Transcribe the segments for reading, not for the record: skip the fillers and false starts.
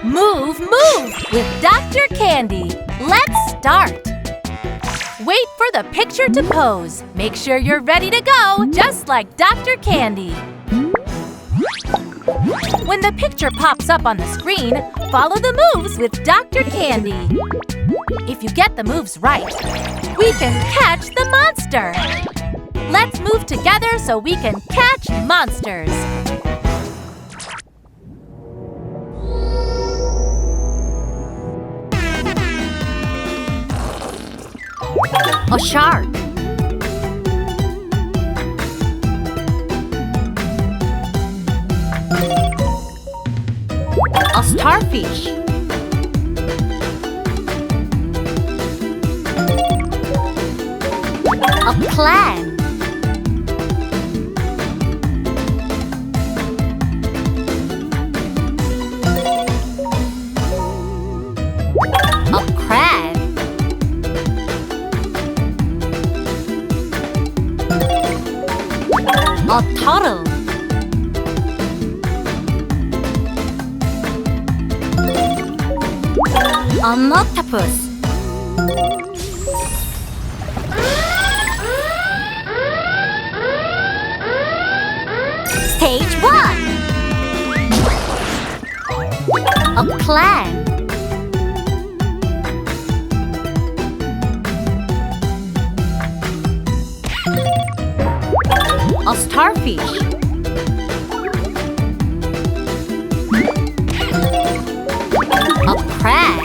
Move, move with Dr. Candy. Let's start. Wait for the picture to pose. Make sure you're ready to go, just like Dr. Candy. When the picture pops up on the screen, follow the moves with Dr. Candy. If you get the moves right, we can catch the monster. Let's move together so we can catch monsters. A shark. A starfish. A clam. A crab. A turtle. An octopus. Stage 1. A clam. A starfish. A crab.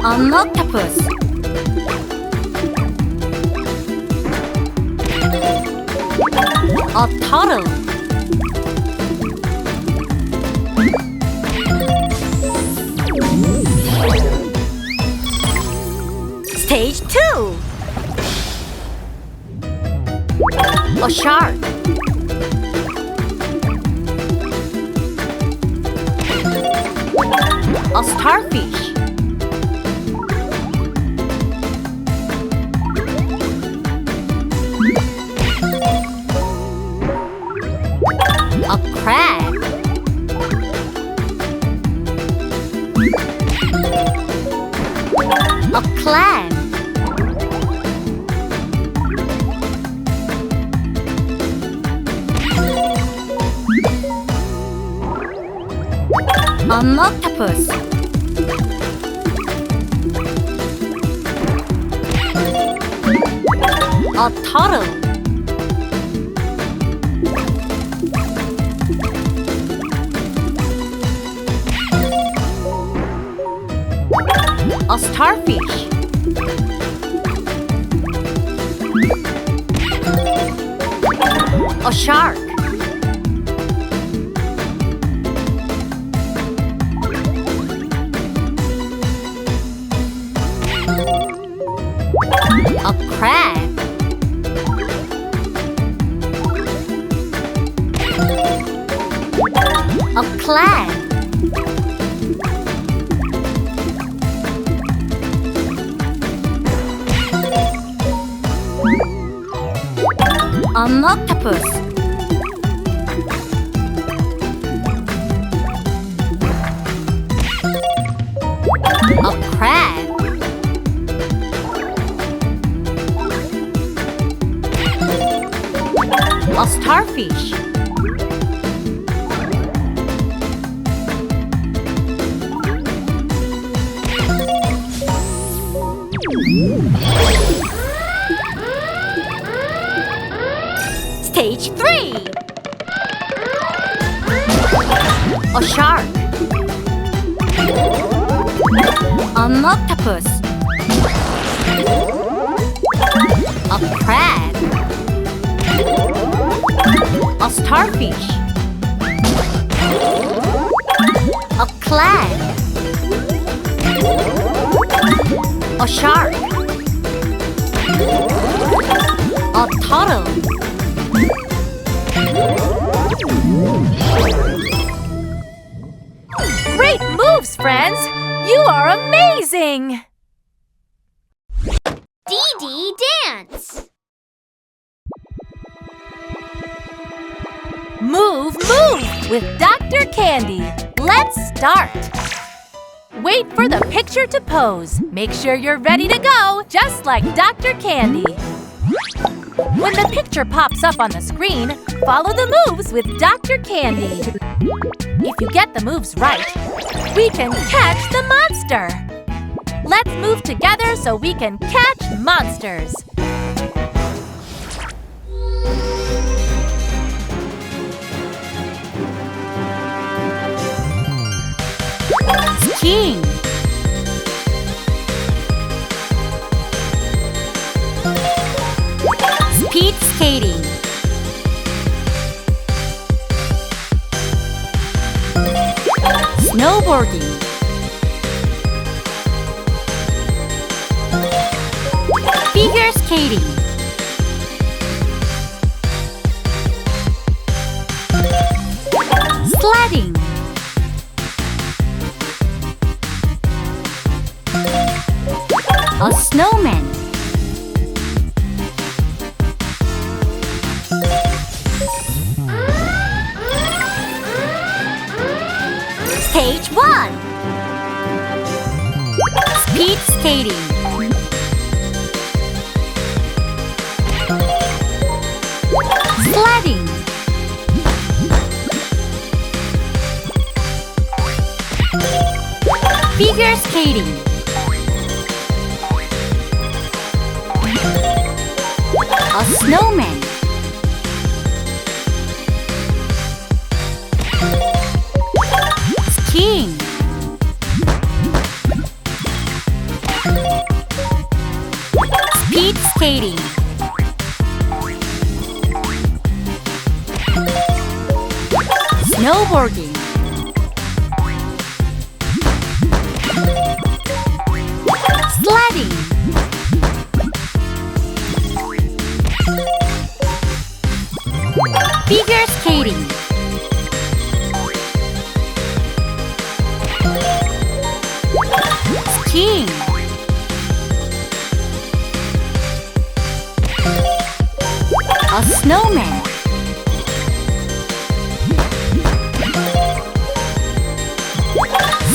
An octopus. A turtle. Stage 2. A shark. A starfish. A crab. A clam. An octopus. A turtle. A starfish. A shark. A crab. A clam. An octopus. A crab. A starfish. Stage 3. A shark. An octopus. A crab. A starfish. A clam. A shark. A turtle. Great moves, friends! You are amazing! Dee Dee dance! Move, move with Dr. Candy. Let's start. Wait for the picture to pose. Make sure you're ready to go, just like Dr. Candy. When the picture pops up on the screen, follow the moves with Dr. Candy. If you get the moves right, we can catch the monster. Let's move together so we can catch monsters. Skiing. Speed skating. Snowboarding. Figure skating. Sledding. A snowman. Stage 1. Speed skating. Sledding. Figure skating. A snowman. Skiing. Speed skating. Snowboarding. Sledding. Figure skating. Skiing. A snowman.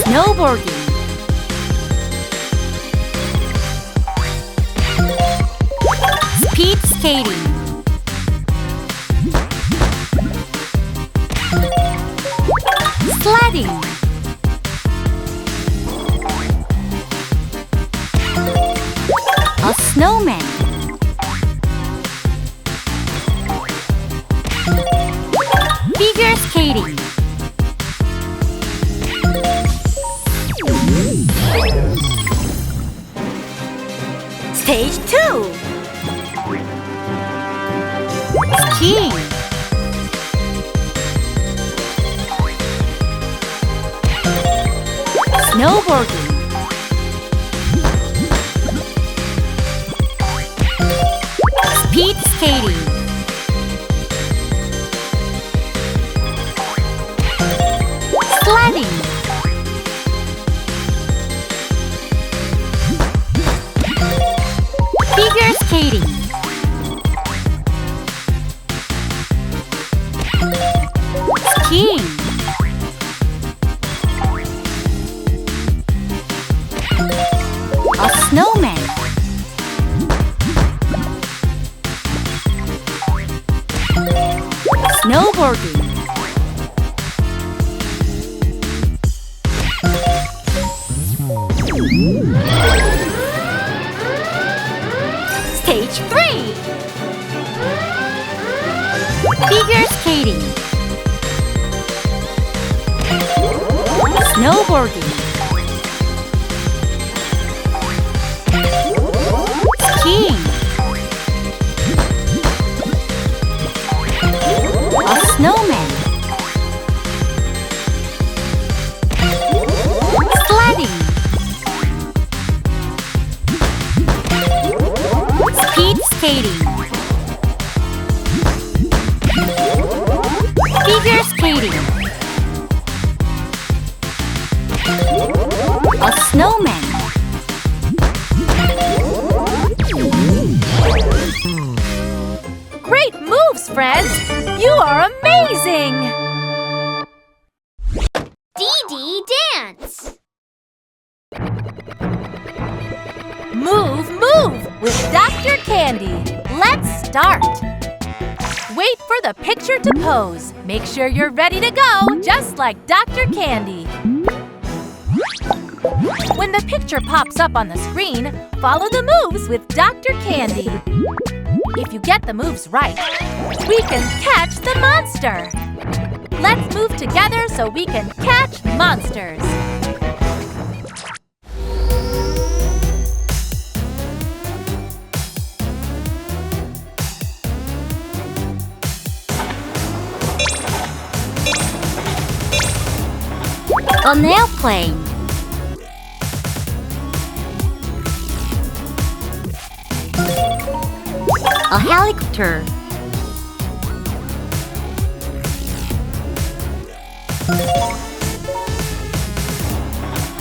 Snowboarding. Speed skating. Sledding. A snowman. Figure skating. Stage 2. Skiing. Snowboarding. Speed skating. Sledding. Figure skating. Skiing. A snowman. Snowboarding. Stage 3. Figure skating. Snowboarding. Skiing. A snowman. Sledding. Speed skating. Figure skating. A snowman. moves, friends! You are amazing! Dee dance! Move, move with Dr. Candy. Let's start. Wait for the picture to pose. Make sure you're ready to go, just like Dr. Candy. When the picture pops up on the screen, follow the moves with Dr. Candy. If you get the moves right, we can catch the monster. Let's move together so we can catch monsters. An airplane. A helicopter.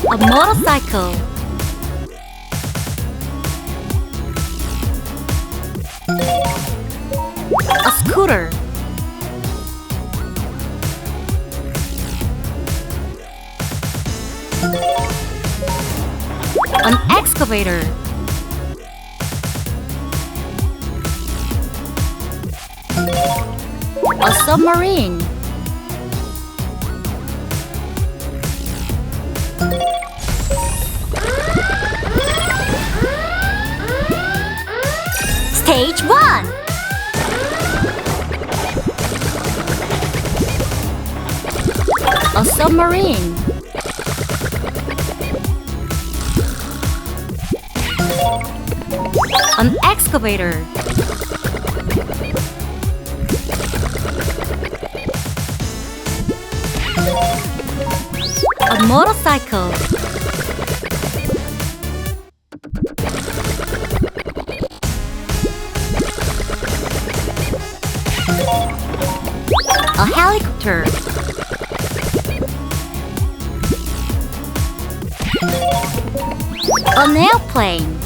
A motorcycle. A scooter. An excavator. A submarine. Stage 1. A submarine. An excavator. A motorcycle. A helicopter. An airplane.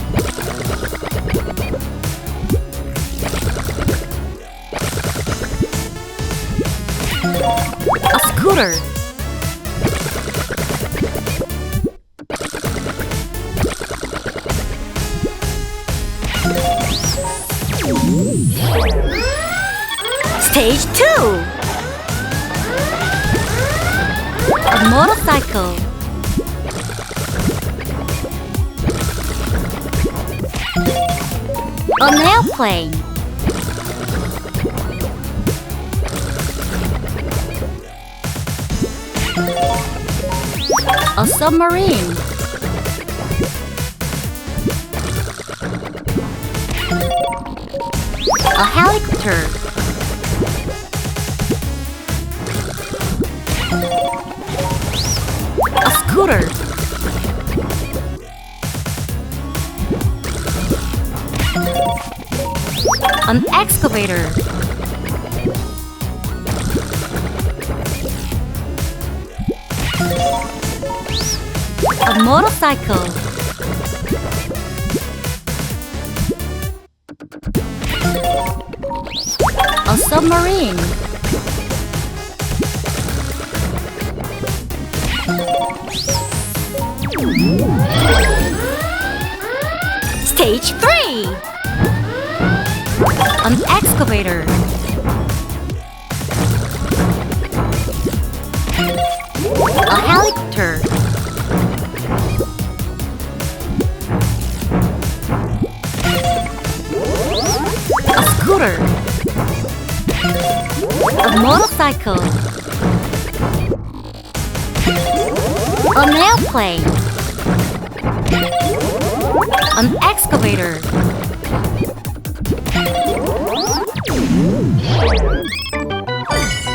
A scooter. Stage 2. A motorcycle. An airplane. A submarine. A helicopter. A scooter. An excavator. A motorcycle. A submarine. Stage 3. An excavator. A helicopter. A scooter. A motorcycle. An airplane. An excavator.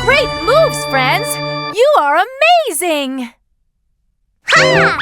Great moves, friends! You are amazing! Ha!